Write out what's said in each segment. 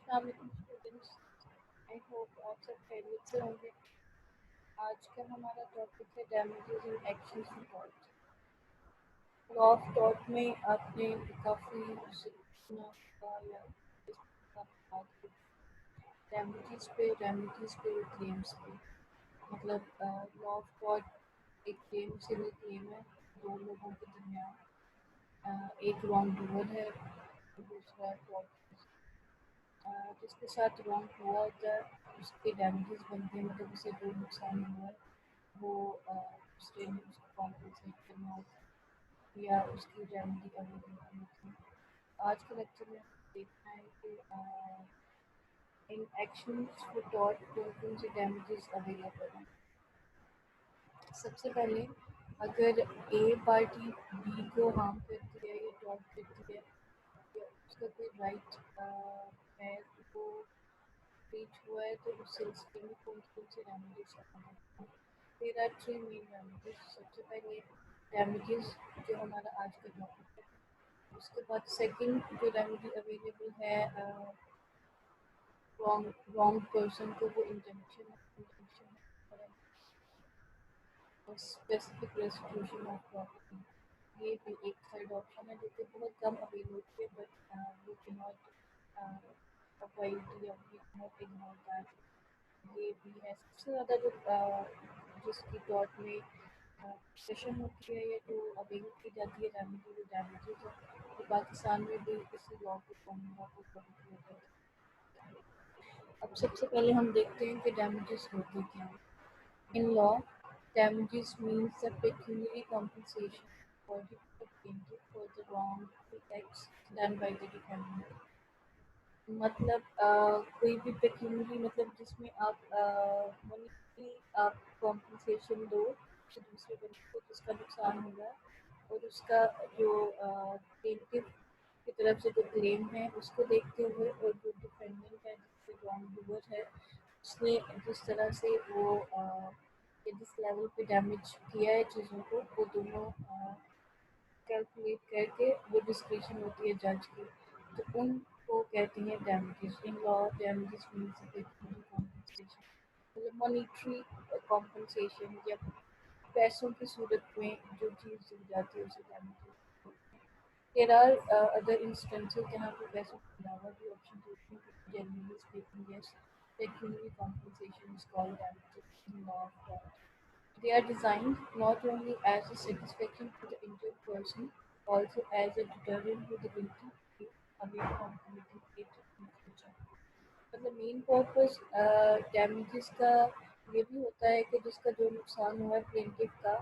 السلام علیکم students, I hope آپ سب خیریت سے ہوں گے۔ آج کا ہمارا ٹاپک ہے damages in action support. Law of ٹاٹ میں آپ نے کافی سنا ہوگا یا اس پر بات کی ڈیمیجز پہ کلیمس پہ۔ مطلب لا آف ٹاٹ ایک کلیم سول کلیم ہے دو لوگوں کے درمیان، ایک رانگ ڈوور ہے دوسرا ٹاٹ جس کے ساتھ رانگ ہوا ہوتا ہے اس کے ڈیمیجز بنتے ہیں، مطلب اسے جو نقصان ہوا ہے وہ اس کے اس کو کمپنسیٹ کرنا ہوتا ہے یا اس کی ریمیڈی اویلیبل ہوتی ہے۔ آج کے لیکچر میں ہمیں دیکھنا ہے کہ ان ایکشنز کو ٹاٹ کون سے ڈیمیجز اویلیبل ہیں۔ سب سے پہلے اگر اے پارٹی بی کو ہارم کرتی ہے یا ٹاٹ کرتی ہے یا اس کا کوئی رائٹ ہے وہ ریچ ہوا ہے تو اس سلسلے میں کون سے ڈیمیجز ہیں۔ There are three main damages. سب سے پہلے ڈیمیجز جو ہمارا آج کا ٹاپک ہے، اس کے بعد سیکنڈ جو ریمیڈی اویلیبل ہے رانگ پرسن کو وہ انجنکشن ہے اور اسپیسیفک ریسٹیٹیوشن آف پراپرٹی۔ یہ بھی ایک تھرڈ آپشن ہے جو کہ بہت کم اویل ہوتی ہے بٹ وی کی ناٹ اوائڈ یا وی کی ناٹ اگنور دیٹ۔ یہ بھی ہے سب سے زیادہ جو جس کی ٹاٹ میں ڈسکشن ہوتی ہے یا جو اویل کی جاتی ہے ریمیڈی جو ڈیمیجز ہے وہ پاکستان میں بھی اسی لا کو کامن لا کو فالو کیا جاتا ہے۔ اب سب سے پہلے ہم دیکھتے ہیں کہ ڈیمیجز ہوتے کیا ہیں۔ ان law, damages means the pecuniary compensation according to the plaintiff for the wrongful acts done by the defendant۔ مطلب کوئی بھی پیکیونری مطلب جس میں آپ منی آپ کمپنسیشن دو تو دوسرے بندے کو جس کا نقصان ہوگا اور اس کا جو پلینٹف کی طرف سے جو کلیم ہے اس کو دیکھتے ہوئے اور جو ڈیفینڈنٹ ہے جس سے رانگ ڈوور ہے اس نے جس طرح سے وہ جس لیول پہ ڈیمیج کیا ہے چیزوں کو وہ دونوں کیلکولیٹ کر کے وہ ڈسکریشن ہوتی ہے جج کی تو ان کو کہتے ہیں ڈیمیجز۔ ان لا ڈیمیجز مینس کمپنسیشن مطلب مانیٹری کمپنسیشن یا پیسوں کی صورت میں جو چیز دی جاتی ہے اسے damages. There are other instances جہاں پہ پیسوں کے علاوہ بھی آپشن ہوتی ہیں generally speaking yes pecuniary compensation is called damages in law of tort۔ They are designed not only as a satisfaction to the injured person, also as a deterrent to the guilty to keep away from committing it in future۔ مطلب main purpose damages کا یہ بھی ہوتا ہے کہ جس کا جو نقصان ہوا ہے پلینٹف کا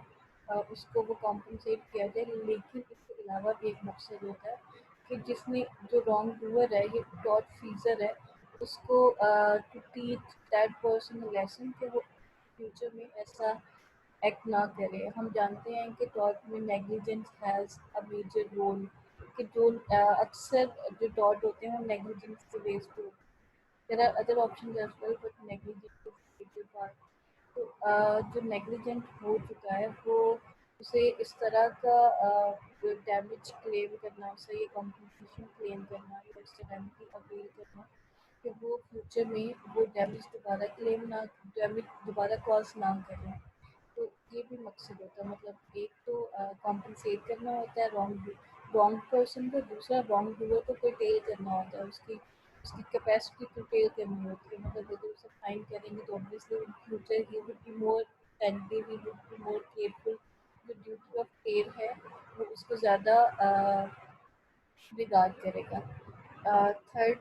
اس کو وہ کمپنسیٹ کیا جائے، لیکن اس کے علاوہ بھی ایک مقصد ہوتا ہے کہ جس نے جو رانگ ڈوور ہے یہ ٹاٹ فیزر ہے اس کو to teach that person lesson کہ وہ فیوچر میں ایسا ایکٹ نہ کرے۔ ہم جانتے ہیں کہ ٹاٹ میں negligence has a major role, کہ جو اکثر جو ٹاٹ ہوتے ہیں وہ نیگلیجنس کے بیس پہ ہوتے ہیں۔ There are other options as well but negligence is major part. تو جو نیگلیجنٹ ہو چکا ہے وہ اسے اس طرح کا ڈیمیج کلیم کرنا، اسے یہ کمپنسیشن کلیم کرنا یا اس سے ریمیڈی اویل کرنا کہ وہ فیوچر میں وہ ڈیمیج دوبارہ کلیم نہ ڈیمیج دوبارہ کاز نہ کریں۔ تو یہ بھی مقصد ہوتا ہے، مطلب ایک تو کمپنسیٹ کرنا ہوتا ہے رانگ پرسن کو، دوسرا رانگ ڈوور کو کرٹیل کرنا ہوتا ہے، اس کی کیپیسٹی کرٹیل کرنی ہوتی ہے۔ مطلب اگر اسے فائن کریں گے تو obviously in future he would be more attentive, he would be more careful, جو ڈیوٹی آف کیئر ہے وہ اس کو زیادہ ریگارڈ کرے گا۔ تھرڈ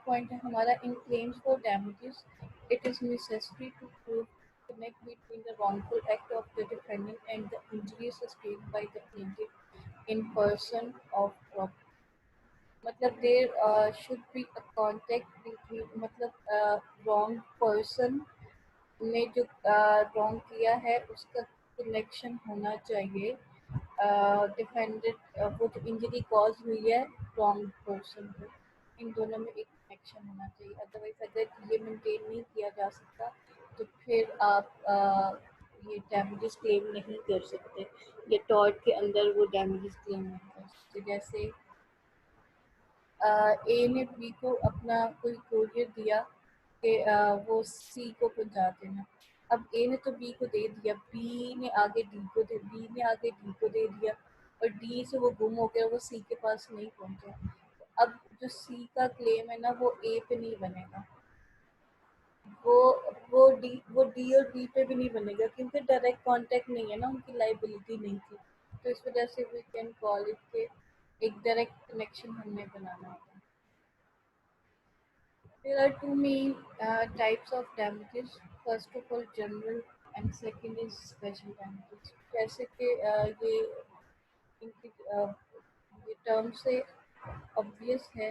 پوائنٹ ہے ہمارا in claims for damages it is necessary to prove connect between the wrongful act of the defendant and the injury sustained by the plaintiff in person of property۔ مطلب there should be a contact between مطلب wrong person نے جو wrong کیا ہے اس کا connection ہونا چاہیے defendant وہ جو انجری کاز ہوئی ہے رانگ پرسن کو، ان دونوں میں ایک کنیکشن ہونا چاہیے۔ ادروائز اگر یہ مینٹین نہیں کیا جا سکتا تو پھر آپ یہ ڈیمیجز کلیم نہیں کر سکتے، یہ ٹارٹ کے اندر وہ ڈیمیجز کلیم نہیں کر سکتے۔ جیسے اے نے بی کو اپنا کوئی کوریئر دیا کہ وہ سی کو پہنچا دینا. اب اے نے تو بی کو دے دیا، بی نے آگے ڈی کو دے، بی نے آگے ڈی کو دے دیا، اور ڈی سے وہ گم ہو گیا، وہ سی کے پاس نہیں پہنچا. اب جو سی کا کلیم ہے نا وہ اے پہ نہیں بنے گا، وہ ڈی اور بی پہ بھی نہیں بنے گا، کیونکہ ڈائریکٹ کانٹیکٹ نہیں ہے نا، ان کی لائبلٹی نہیں تھی. تو اس وجہ سے وی کین کال اٹ کہ ایک ڈائریکٹ کنیکشن ہم نے بنانا ہوتا ہے. There are two main types of damages. First of all, general, and second is special damages. جیسے کہ ان کی یہ ٹرم سے obvious ہے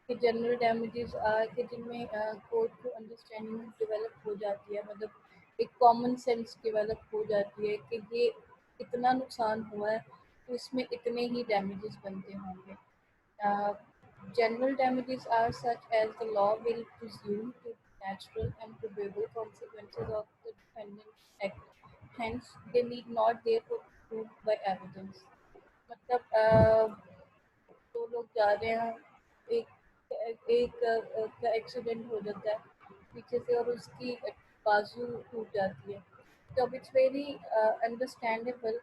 کہ جنرل ڈیمیجز کہ جن میں کورٹ کو انڈرسٹینڈنگ ڈیولپ ہو جاتی ہے، مطلب ایک کامن سینس ڈیولپ ہو جاتی ہے کہ یہ اتنا نقصان ہوا ہے تو اس میں اتنے ہی ڈیمیجز بنتے ہوں گے. General damages are such as the law will presume to be natural and probable consequences of the defendant's act. Hence, they need not therefore be proved by evidence. مطلب دو لوگ جا رہے ہیں، ایک ایک کا ایکسیڈنٹ ہو جاتا ہے پیچھے سے اور اس کی بازو ٹوٹ جاتی ہے. تو اب اٹس ویری انڈرسٹینڈیبل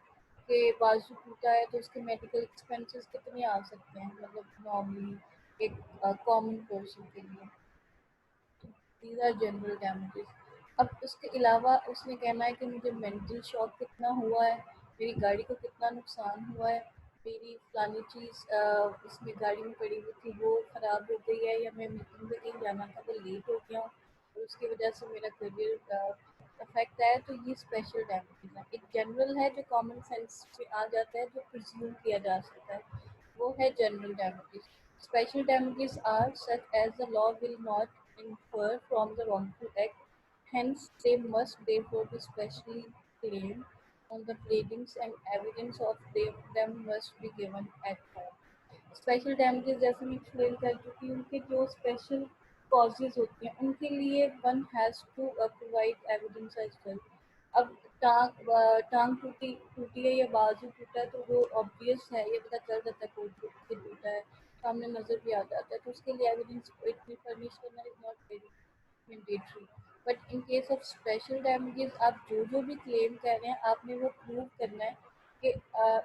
کہ بازو ٹوٹا ہے تو اس کے میڈیکل ایکسپینسز کتنے آ سکتے ہیں، مطلب نارملی ایک کامن پرسن کے لیے. These are general damages. اب اس کے علاوہ اس نے کہنا ہے کہ مجھے مینٹل شاک کتنا ہوا ہے، میری گاڑی کو کتنا نقصان ہوا ہے، میری فلانی چیز اس میں گاڑی میں پڑی ہوئی تھی وہ خراب ہو گئی ہے، یا میں میٹنگ میں کہیں جانا تھا وہ لیٹ ہو گیا ہوں اور اس کی وجہ سے میرا کریئر افیکٹ آیا. تو یہ اسپیشل ڈیمیجز ہیں. ایک جنرل ہے جو کامن سینس سے آ جاتا ہے، جو پرزیوم کیا جا سکتا ہے، وہ ہے general damages. Special damages are such as the law will not infer from the wrongful act, hence they must therefore be specially claimed on the pleadings and evidence of them must be given at trial. Special damages جیسے میں explain کر چکی ہوں، ان کے جو special causes ہوتی ہیں ان کے لیے one has to provide evidence as well. اب ٹانگ ٹوٹی ہے یا بازو ٹوٹا ہے تو وہ obvious ہے، یہ پتہ چل جاتا ہے کوئی ٹوٹا ہے، سامنے نظر بھی آ جاتا ہے، تو اس کے لیے ایویڈنس اتنی فرنیش کرنا is not very mandatory. But in case of special damages آپ جو بھی کلیم کر رہے ہیں آپ نے وہ پروو کرنا ہے کہ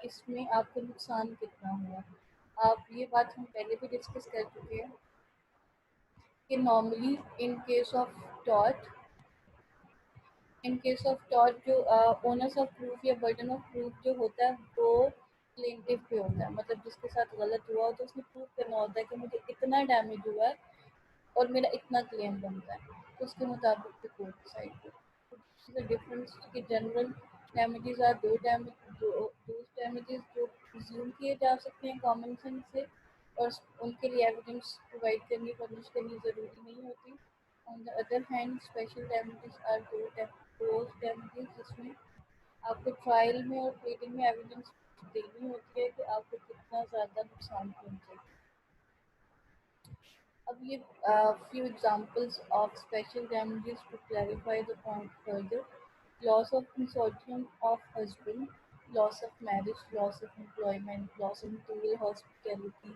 اس میں آپ کو نقصان کتنا ہوا. آپ یہ بات ہم پہلے بھی ڈسکس کر چکے ہیں کہ normally in case of tarot جو اونرس آف پروف یا برڈن آف پروف جو ہوتا ہے وہ پلینٹیو پہ ہوتا ہے. مطلب جس کے ساتھ غلط ہوا تو اس نے پروف کرنا ہوتا ہے کہ مجھے اتنا ڈیمیج ہوا ہے اور میرا اتنا کلیم بنتا ہے، تو اس کے مطابق کورٹ ڈیسائڈ کرتی ہے. ڈفرنس کہ general damages are those damages جو پرزیوم کیے جا سکتے ہیں کامن سینس سے، اور ان کے لیے ایویڈنس پرووائڈ کرنی فرنش کرنی ضروری نہیں ہوتی. On the other hand special damages are those damages جس میں آپ کو ٹرائل میں اور پلیڈنگ میں ایویڈنس دینی ہوتی ہے کہ آپ کو کتنا زیادہ نقصان پہنچے. اب یہ few examples of special damages to clarify the point further. Loss of consortium of husband, loss of marriage, loss of employment, loss of material hospitality,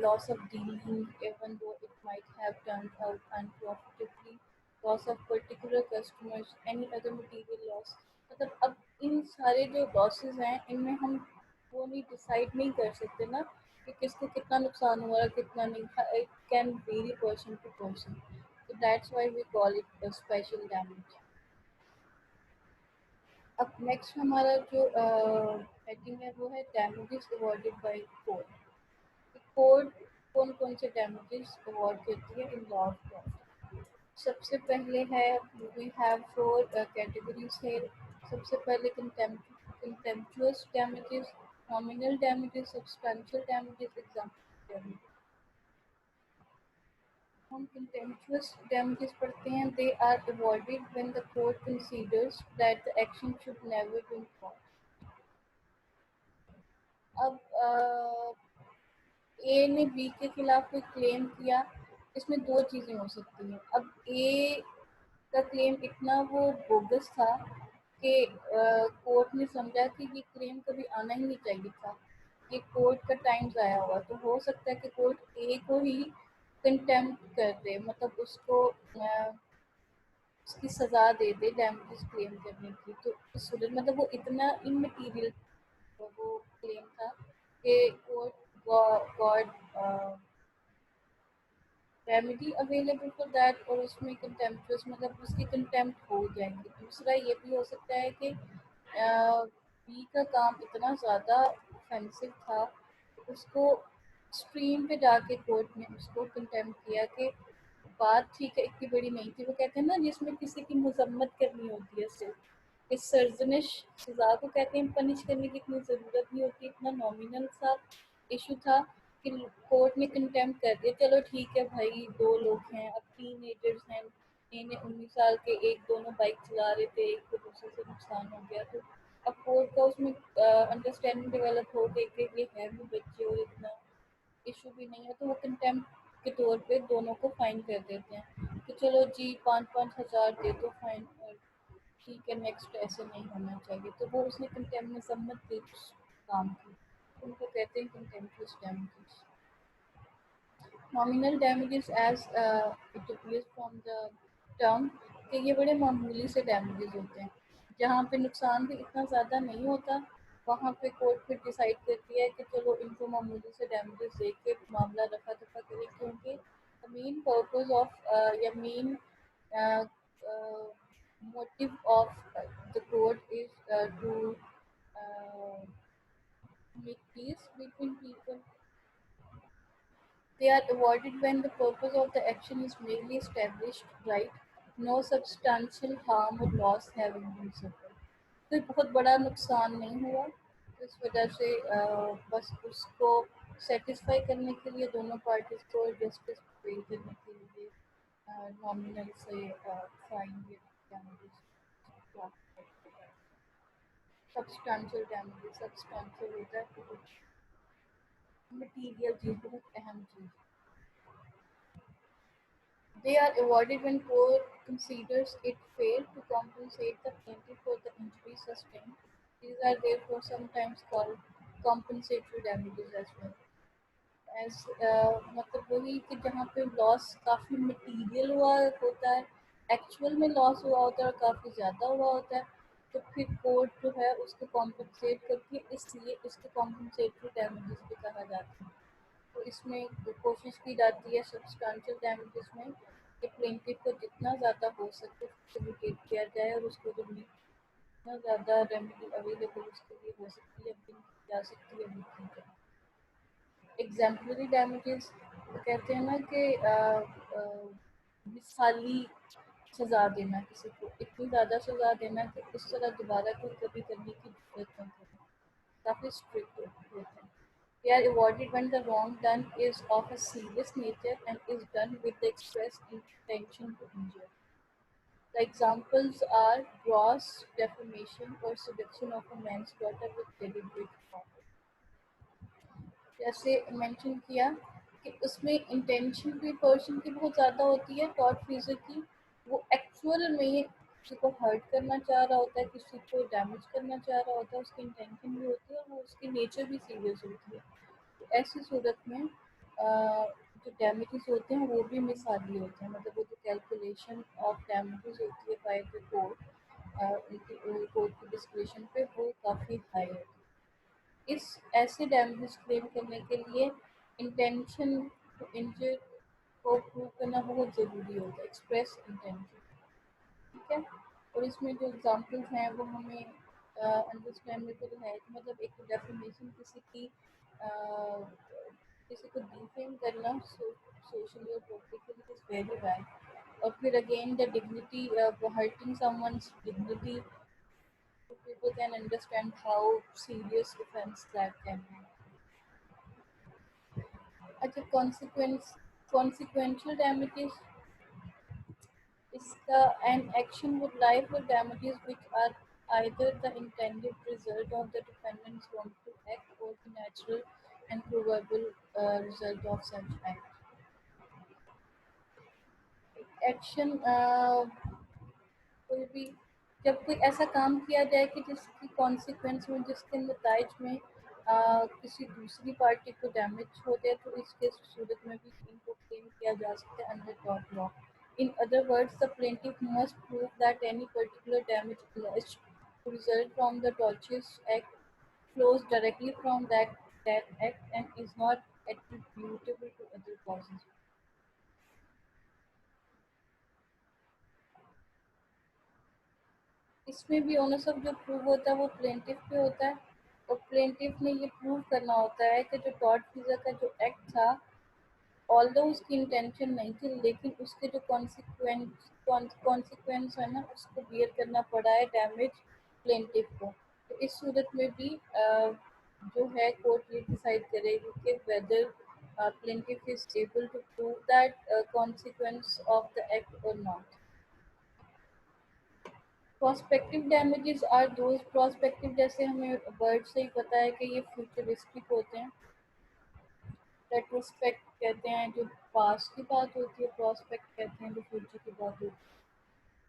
loss of dealing even though it might have turned out unprofitably, loss of particular customers, any other material loss. مطلب اب ان سارے جو losses ہیں ان میں ہم وہ نہیں decide نہیں کر سکتے نا کہ کس کو کتنا نقصان ہوا ہے کتنا نہیں. It can very person to person. So that's why we call it a special damage. اب نیکسٹ ہمارا جو ہیڈنگ ہے وہ ہے damages awarded by court. Court کون کون سے ڈیمیجز اوارڈ کرتی ہے ان لا آف پرافٹ. سب سے پہلے ہے وی ہیو 4 کیٹیگریز ہے. سب سے پہلے contemptuous damages, nominal damages, substantial damages, example damages. ہم کنٹمپچوئس ڈیمیجز پڑھتے ہیں. They are awarded when the court considers that the action should never been brought. اب اے نے بی کے خلاف کوئی کلیم کیا، اس میں دو چیزیں ہو سکتی ہیں. اب اے کا کلیم اتنا وہ بوگس تھا کہ کورٹ نے سمجھا کہ یہ کلیم کبھی آنا ہی نہیں چاہیے تھا، یہ کورٹ کا ٹائم ضائع ہوا، تو ہو سکتا ہے کہ کورٹ اے کو ہی کنٹیمپٹ کر دے، مطلب اس کو اس کی سزا دے دے ڈیمیجز کلیم کرنے کی. تو اس صورت مطلب وہ اتنا امٹیریل وہ کلیم تھا کہ court God remedy available for that, اور اس میں کنٹمپچوس مطلب اس کی کنٹمپٹ ہو جائیں گی. دوسرا یہ بھی ہو سکتا ہے کہ بی کا کام اتنا زیادہ افینسو تھا، اس کو اسٹریم پہ جا کے کورٹ نے اس کو کنٹمپٹ کیا کہ بات ٹھیک ہے اتنی بڑی نہیں تھی. وہ کہتے ہیں نا جس میں کسی کی مذمت کرنی ہوتی ہے صرف، اس سرزنش سزا کو کہتے ہیں پنش کرنے کی اتنی ضرورت نہیں ہوتی. اتنا نامینل سا ایشو تھا کہ کورٹ نے کنٹمپٹ کر دیا. چلو ٹھیک ہے بھائی، دو لوگ ہیں، اب ٹین ایجرز ہیں، 19 سال کے، ایک دونوں بائک چلا رہے تھے، ایک کو دوسرے سے نقصان ہو گیا. تو اب کورٹ کا اس میں انڈرسٹینڈنگ ڈیولپ ہو گئی کہ یہ ہے بھی بچے اور اتنا ایشو بھی نہیں ہے، تو وہ کنٹمپٹ کے طور پہ دونوں کو فائن کر دیتے ہیں کہ چلو جی 5,000 دے دو فائن، اور ٹھیک ہے نیکسٹ ایسے نہیں ہونا چاہیے. تو وہ اس نے کنٹمپٹ میں سمت کی اس کام کی، ان کو کہتے ہیں کنٹمپچوس damages. Nominal damages as it appears from the term کہ یہ بڑے معمولی سے ڈیمیجز ہوتے ہیں، جہاں پہ نقصان بھی اتنا زیادہ نہیں ہوتا وہاں پہ کورٹ پھر ڈیسائیڈ کرتی ہے کہ چلو ان کو معمولی سے ڈیمیجز دے کے معاملہ رفع دفع کرے. کیونکہ مین پرپز آف یا مین motive of the court is to make peace between people. They are awarded when the purpose of the action is merely established right, no substantial harm or loss having been suffered. کوئی بہت بڑا نقصان نہیں ہوا، تو اس وجہ سے بس اس کو سیٹسفائی کرنے کے لیے دونوں پارٹیز کو جسٹس پریل کرنے کے لیے نامنل سے فائن ڈیمیجز سبسٹانشل ڈیمیجز. سبسٹانشل ہوتا ہے بہت مٹیریل چیز، بہت اہم چیز. They are awarded when court considers it fair to compensate the plaintiff for the injury sustained. These are therefore sometimes called compensatory damages as well. As مطلب وہی کہ جہاں پہ لاس کافی مٹیریل ہوا ہوتا ہے، ایکچوئل میں لاس ہوا ہوتا ہے اور کافی زیادہ ہوا ہوتا ہے، تو پھر کورٹ جو ہے اس کو کمپنسیٹ کرتی ہے، اس لیے اس کو کمپنسیٹری ڈیمیجز بھی کہا جاتا ہے. تو اس میں کوشش کی جاتی ہے سبسٹانشل ڈیمیجز میں کہ پلینٹف کو جتنا زیادہ ہو سکے فیسیلیٹیٹ کیا جائے، اور اس کو جتنا زیادہ ریمیڈی اویلیبل اس کے لیے ہو سکتی ہے کی جا سکتی ہے وہ کی جائے. ایگزامپلری ڈیمیجز کہتے ہیں نا کہ مثالی سزا دینا، کسی کو اتنی زیادہ سزا دینا کہ اس طرح دوبارہ کوئی کبھی کرنے کی ضرورت نہ پڑے، کافی اسٹرکٹ ہوتے ہیں. They are awarded when the wrong done is of a serious nature and is done with the express intention to injure. The examples are gross defamation or seduction of a man's daughter with deliberate harm. جیسے mention کیا کہ اس میں intention بھی person کی بہت زیادہ ہوتی ہے، ٹارٹ فیزر کی، وہ ایکچوئل میں کسی کو ہرٹ کرنا چاہ رہا ہوتا ہے، کسی کو ڈیمیج کرنا چاہ رہا ہوتا ہے، اس کی انٹینشن بھی ہوتی ہے اور وہ اس کی نیچر بھی سیریس ہوتی ہے. تو ایسی صورت میں جو ڈیمیجز ہوتے ہیں وہ بھی مثالی ہوتے ہیں، مطلب وہ جو کیلکولیشن آف ڈیمیجز ہوتی ہے بائی دا کورٹ ان کی کورٹ کی ڈسکریشن پہ، وہ کافی ہائی ہوتی ہے. اس ایسے ڈیمیجز کلیم کرنے کے لیے انٹینشن انجر کو پروو کرنا بہت ضروری ہوتا ہے، ایکسپریس انٹینشن. ٹھیک ہے، اور اس میں جو ایگزامپلس ہیں وہ ہمیں انڈرسٹینڈیبل ہے کہ مطلب ایک ڈیفیمیشن کسی کو ڈیفیم کرنا سوشلی اور پولیٹیکلی از ویری بیڈ. اور پھر again the dignity hurting someone's dignity, people can understand how serious offense that can be. اچھا consequential damages is an action with life damages which are either the intended result of the defendant's wrongful act or the natural and probable result of such act. Action کوئی بھی جب کوئی ایسا کام کیا جائے کہ جس کی کانسیکوینس میں، جس کے نتائج میں کسی دوسری پارٹی کو ڈیمیج ہو جائے تو اس کے صورت میں بھی ان کو کلیم کیا جا سکتا ہے انڈر ٹاٹ law. In other words, the plaintiff must prove that any particular damage alleged to result from the tortious act flows directly from that act and is not attributable to other causes. اس میں بھی owners of جو prove ہوتا ہے وہ plaintiff پہ ہوتا ہے اور پلینٹف نے یہ پروو کرنا ہوتا ہے کہ جو ٹاٹ فیزر کا جو ایکٹ تھا آلدو اس کی انٹینشن نہیں تھی لیکن اس کے جو کانسیکوینس ہے نا اس کو بیئر کرنا پڑا ہے ڈیمیج پلینٹف کو. تو اس صورت میں بھی جو ہے کورٹ یہ ڈیسائیڈ کرے گی کہ weather plaintiff is able to prove that consequence of the act or not. Prospective damages are those prospective جیسے ہمیں ورڈ سے ہی پتہ ہے کہ یہ فیوچرسٹک ہوتے ہیں. ریٹروسپیکٹ کہتے ہیں جو پاسٹ کی بات ہوتی ہے, پراسپیکٹ کہتے ہیں جو فیوچر کی بات ہوتی ہے.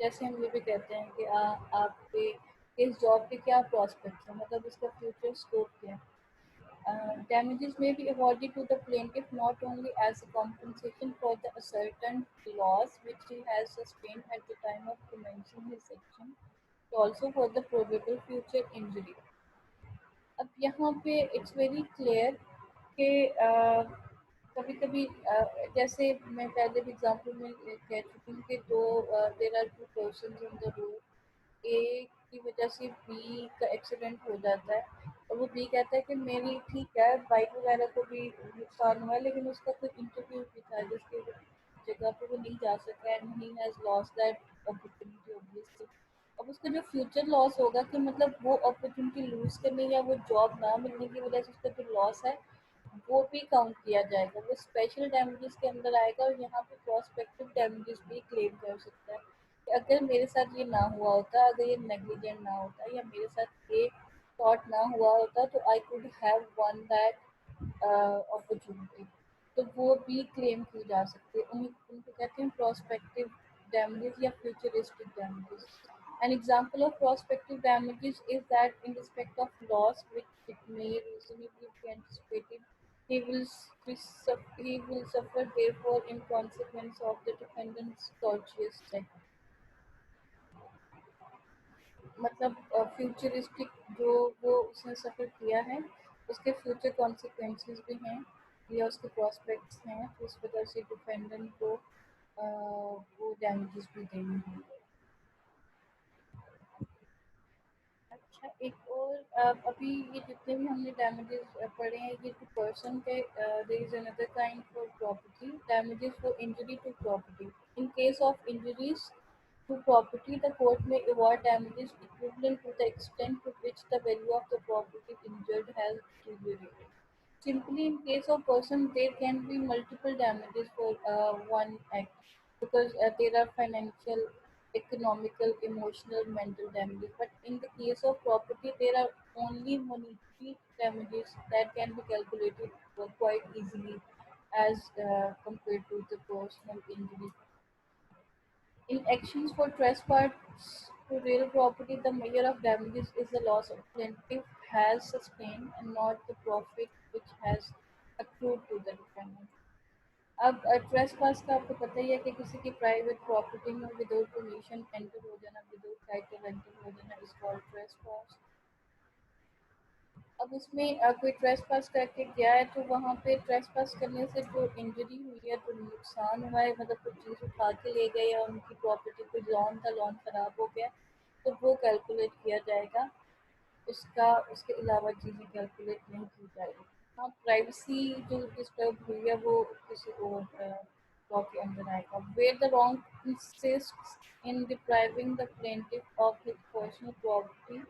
جیسے ہم یہ بھی کہتے ہیں کہ آپ کے اس جاب کے کیا پراسپیکٹس ہیں, مطلب اس کا فیوچر اسکوپ کیا ہے. Damages may be awarded to the plaintiff not only as a compensation for the ascertained loss which he has sustained at the time of commencing his action, but also for the probable future injury. اب یہاں پہ it's very clear کہ کبھی کبھی جیسے میں پہلے بھی اگزامپل میں کہہ چکی ہوں کہ there are two persons in the road. A کی وجہ سے بی کا ایکسیڈنٹ ہو جاتا ہے اور وہ بی کہتا ہے کہ میری ٹھیک ہے بائک وغیرہ کو بھی نقصان ہوا ہے لیکن اس کا کوئی انٹرویو بھی تھا جس کی جگہ پہ وہ نہیں جا سکا and he has lost that opportunity obviously. اب اس کا جو فیوچر لاس ہوگا کہ مطلب وہ اپرچونیٹی لوز کرنے یا وہ جاب نہ ملنے کی وجہ سے اس کا جو لاس ہے وہ بھی کاؤنٹ کیا جائے گا, وہ اسپیشل ڈیمیجز کے اندر آئے گا. اور یہاں پہ پراسپیکٹو ڈیمیجز بھی کلیم کر سکتا ہے کہ اگر میرے ساتھ یہ نہ ہوا ہوتا, اگر یہ نیگلیجنٹ نہ ہوتا یا میرے ساتھ یہ تھاٹ نہ ہوا ہوتا تو I could have one that opportunity. تو وہ بھی کلیم کی جا سکتی ہے. ان کو کہتے ہیں پراسپیکٹو damages یا futuristic damages. An example of prospective damages is that in respect of loss which it may reasonably be anticipated, he will suffer therefore in consequence of the defendant's tortious act. مطلب futuristic جو وہ اس نے سفر کیا ہے اس کے future consequences بھی ہیں یا اس کے پراسپیکٹس ہیں, تو اس وجہ سے ڈیفینڈنٹ کو وہ ڈیمیجز بھی دینے ہیں. اچھا ایک اور ابھی یہ جتنے بھی ہم نے ڈیمیجز پڑھے ہیں یہ ٹو پرسن کے there is another kind for property damages for injury to property. In case of injuries to property, the court may award damages equivalent to the extent to which the value of the property injured has deteriorated. Simply, in case of person, there can be multiple damages for one act because there are financial, economical, emotional, mental damages. But in the case of property, there are only monetary damages that can be calculated quite easily as compared to the personal injury. In actions for trespass to real property, the measure of damages is the loss of plaintiff has sustained and not the profit which has accrued to the defendant. اب trace پاس کا آپ کو پتہ ہی ہے کہ کسی کی private property میں وداؤٹ پرمیشن انٹر ہو جانا, وداؤٹ ٹائٹل انٹر ہو جانا از کالڈ ٹریس پاس. اب اس میں کوئی ٹریس پاس کر کے گیا ہے تو وہاں پہ ٹریس پاس کرنے سے جو انجری ہوئی ہے, جو نقصان ہوا ہے, مطلب کوئی چیز اٹھا کے لے گئے یا ان کی پراپرٹی کوئی لون تھا, لون خراب ہو گیا, تو وہ کیلکولیٹ کیا جائے گا. اس کے علاوہ چیزیں کیلکولیٹ نہیں کی جائے گی. ہاں پرائیویسی جو ڈسٹرب ہوئی ہے وہ کسی اور لا کے اندر آئے گا. Where the wrong consists in depriving the plaintiff of his personal property,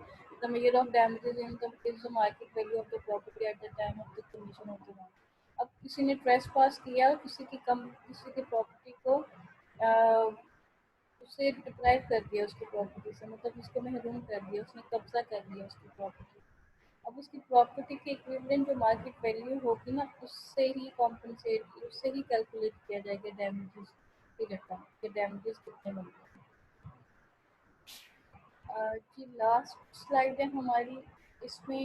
the measure of damages is the market value of the property at the time of the commission of the wrong. اب کسی نے trace پاس کیا اور کسی کی property کو اسے deprive کر دیا اس کی پراپرٹی سے, مطلب اس کو محروم کر دیا, اس نے قبضہ کر لیا اس کی پراپرٹی. اب اس کی پراپرٹی کے ایکویولنٹ جو مارکیٹ ویلیو ہوگی نا اس سے ہی کمپنسیٹ, اس سے ہی کیلکولیٹ کیا جائے گا ڈیمیجز کی رقم کہ ڈیمیجز کتنے بنتے ہیں. جی لاسٹ سلائڈ ہے ہماری, اس میں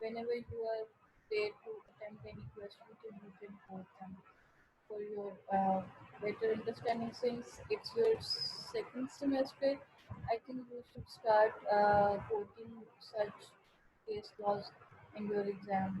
whenever you are there to attempt any question, so you can quote them for your better understanding. Since it's your second semester, I think you should start quoting such case laws in your exam.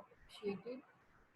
appreciated।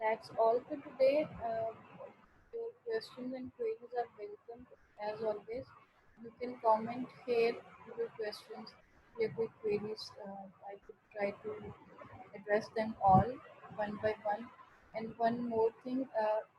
That's all for today. Your questions and queries are welcome as always. You can comment here your questions, your quick queries. I could try to address them all one by one. And one more thing,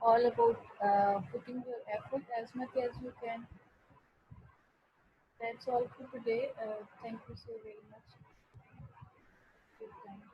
all about putting your effort as much as you can. That's all for today. Thank you so very much for your time.